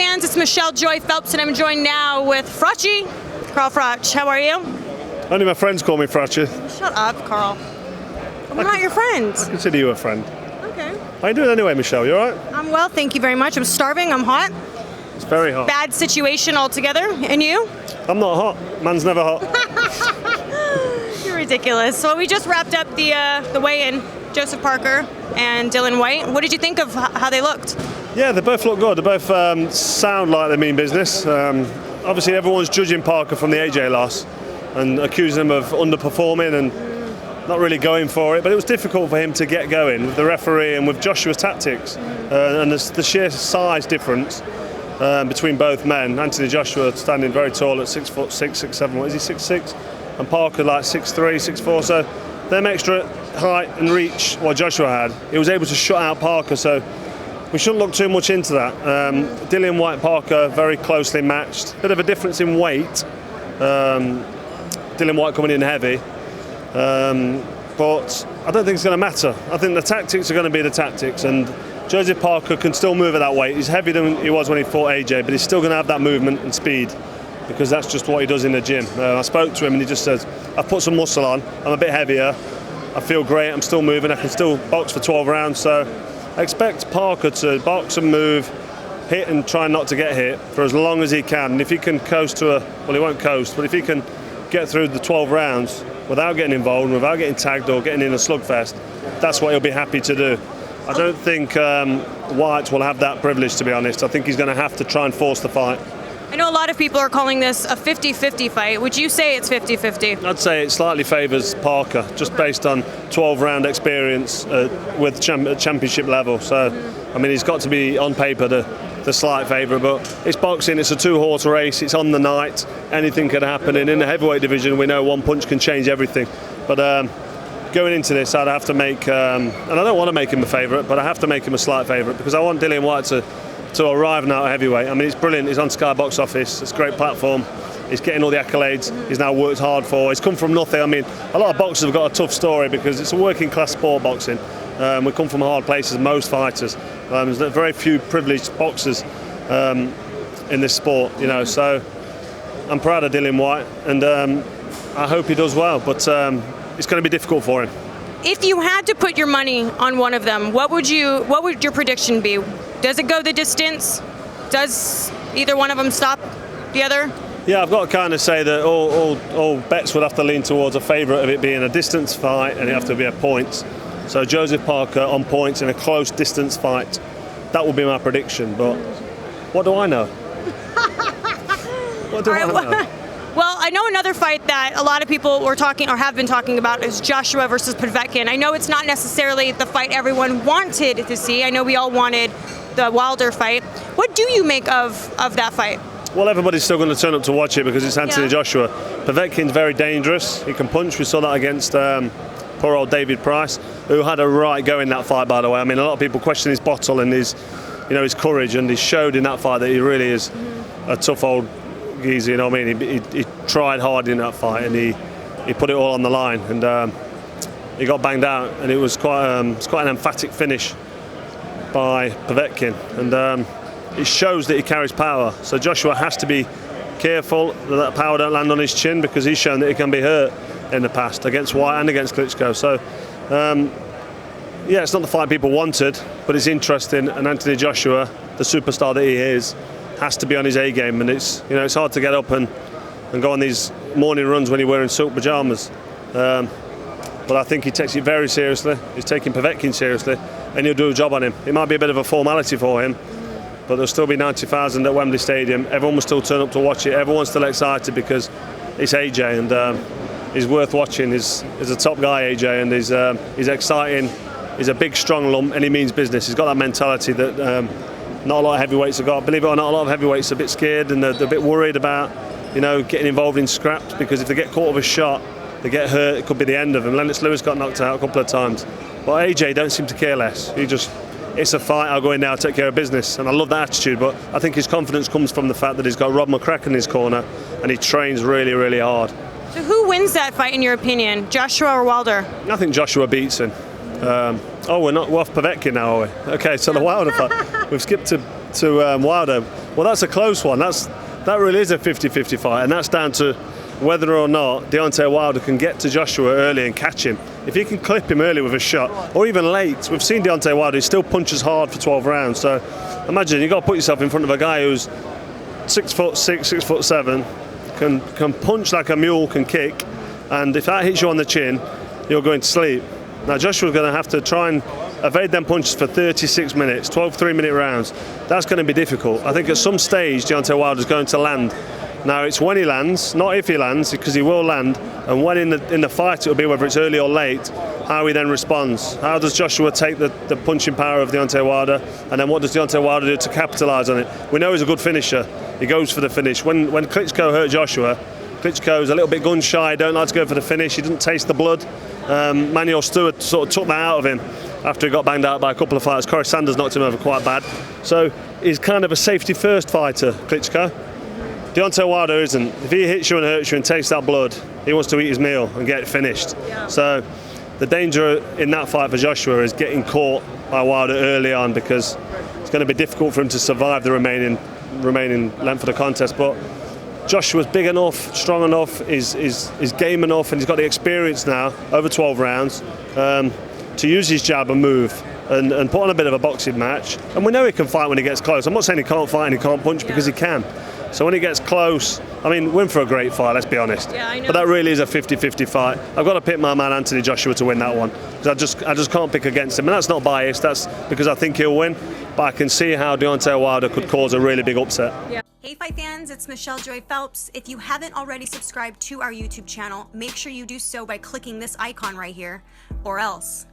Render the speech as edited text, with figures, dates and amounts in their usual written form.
fans, it's Michelle Joy Phelps, and I'm joined now with Froch. Carl Froch, how are you? Only my friends call me Froch. Shut up, Carl. I'm not your friend. I consider you a friend. Okay. How you doing anyway, Michelle? You alright? I'm well, thank you very much. I'm starving, I'm hot. It's very hot. Bad situation altogether. And you? I'm not hot. Man's never hot. You're ridiculous. So we just wrapped up the weigh-in, Joseph Parker and Dillian Whyte. What did you think of how they looked? Yeah, they both look good. They both sound like they mean business. Obviously, everyone's judging Parker from the AJ loss and accusing him of underperforming and not really going for it. But it was difficult for him to get going with the referee and with Joshua's tactics and the sheer size difference between both men. Anthony Joshua standing very tall at 6'6", 6'7". What is he, 6'6"? And Parker like 6'3", 6'4". So them extra height and reach what Joshua had, he was able to shut out Parker. So we shouldn't look too much into that. Dillian Whyte-Parker very closely matched. Bit of a difference in weight. Dillian Whyte coming in heavy. But I don't think it's going to matter. I think the tactics are going to be the tactics, and Joseph Parker can still move at that weight. He's heavier than he was when he fought AJ, but he's still going to have that movement and speed because that's just what he does in the gym. I spoke to him and he just says, I've put some muscle on, I'm a bit heavier, I feel great, I'm still moving, I can still box for 12 rounds. So I expect Parker to box and move, hit and try not to get hit for as long as he can. And if he can coast to well, he won't coast, but if he can get through the 12 rounds without getting involved, without getting tagged or getting in a slugfest, that's what he'll be happy to do. I don't think Whyte will have that privilege, to be honest. I think he's going to have to try and force the fight. I know a lot of people are calling this a 50-50 fight. Would you say it's 50-50? I'd say it slightly favours Parker, just based on 12-round experience with championship level. So, I mean, he's got to be, on paper, the slight favourite, but it's boxing, it's a two-horse race, it's on the night, anything can happen, and in the heavyweight division we know one punch can change everything. But going into this, I'd have to make, and I don't want to make him a favourite, but I have to make him a slight favourite because I want Dillian Whyte to arrive now at heavyweight. I mean, it's brilliant, he's on Sky Box Office, it's a great platform, he's getting all the accolades he's now worked hard for, he's come from nothing. I mean, a lot of boxers have got a tough story because it's a working class sport, boxing. We come from hard places, most fighters. There's very few privileged boxers in this sport, you know. So I'm proud of Dillian Whyte, and I hope he does well. But it's going to be difficult for him. If you had to put your money on one of them, what would your prediction be? Does it go the distance? Does either one of them stop the other? Yeah, I've got to kind of say that all bets would have to lean towards a favourite of it being a distance fight, and it have to be a points. So Joseph Parker on points in a close distance fight. That would be my prediction, but what do I know? What do I know? Well, I know another fight that a lot of people were talking or have been talking about is Joshua versus Povetkin. I know it's not necessarily the fight everyone wanted to see. I know we all wanted the Wilder fight. What do you make of that fight? Well, everybody's still going to turn up to watch it because it's Anthony Joshua. Povetkin's very dangerous. He can punch. We saw that against poor old David Price, who had a right go in that fight, by the way. I mean, a lot of people question his bottle and his courage, and he showed in that fight that he really is a tough old geezer, you know what I mean? He tried hard in that fight, and he put it all on the line, and he got banged out, and it was quite an emphatic finish by Povetkin, and it shows that he carries power. So Joshua has to be careful that power don't land on his chin, because he's shown that he can be hurt in the past against Whyte and against Klitschko. So yeah, it's not the fight people wanted, but it's interesting, and Anthony Joshua, the superstar that he is, has to be on his A game, and it's hard to get up and go on these morning runs when you're wearing silk pajamas. But I think he takes it very seriously. He's taking Povetkin seriously, and he'll do a job on him. It might be a bit of a formality for him, but there'll still be 90,000 at Wembley Stadium. Everyone will still turn up to watch it. Everyone's still excited because it's AJ, and he's worth watching. He's a top guy, AJ, and he's exciting. He's a big, strong lump, and he means business. He's got that mentality that not a lot of heavyweights have got. Believe it or not, a lot of heavyweights are a bit scared, and they're a bit worried about, getting involved in scraps, because if they get caught with a shot, they get hurt, it could be the end of them. Lennox Lewis got knocked out a couple of times. But AJ don't seem to care less. It's a fight, I'll go in now, take care of business. And I love that attitude, but I think his confidence comes from the fact that he's got Rob McCracken in his corner, and he trains really, really hard. So who wins that fight in your opinion, Joshua or Wilder? I think Joshua beats him. We're off Povetkin now, are we? Okay, so the Wilder fight. We've skipped to Wilder. Well, that's a close one. That really is a 50-50 fight, and that's down to whether or not Deontay Wilder can get to Joshua early and catch him. If he can clip him early with a shot, or even late, we've seen Deontay Wilder, he still punches hard for 12 rounds. So imagine you've got to put yourself in front of a guy who's 6'6", 6'7", can punch like a mule, can kick, and if that hits you on the chin, you're going to sleep. Now Joshua's going to have to try and evade them punches for 36 minutes, 12 3-minute rounds. That's going to be difficult. I think at some stage Deontay Wilder's going to land. Now it's when he lands, not if he lands, because he will land, and when in the fight it'll be whether it's early or late, how he then responds. How does Joshua take the punching power of Deontay Wilder, and then what does Deontay Wilder do to capitalise on it? We know he's a good finisher. He goes for the finish. When Klitschko hurt Joshua, Klitschko's a little bit gun shy, don't like to go for the finish, he doesn't taste the blood. Manuel Stewart sort of took that out of him after he got banged out by a couple of fighters. Corey Sanders knocked him over quite bad. So he's kind of a safety first fighter, Klitschko. Deontay Wilder isn't. If he hits you and hurts you and tastes that blood, he wants to eat his meal and get it finished. Yeah. So the danger in that fight for Joshua is getting caught by Wilder early on, because it's going to be difficult for him to survive the remaining length of the contest. But Joshua's big enough, strong enough, is game enough, and he's got the experience now over 12 rounds to use his jab and move and put on a bit of a boxing match. And we know he can fight when he gets close. I'm not saying he can't fight and he can't punch, because he can. So when he gets close, I mean, we're in for a great fight, let's be honest. Yeah, I know. But that really is a 50-50 fight. I've got to pick my man Anthony Joshua to win that one, because I just can't pick against him. And that's not biased, that's because I think he'll win. But I can see how Deontay Wilder could cause a really big upset. Yeah. Hey Fight fans, it's Michelle Joy Phelps. If you haven't already subscribed to our YouTube channel, make sure you do so by clicking this icon right here, or else.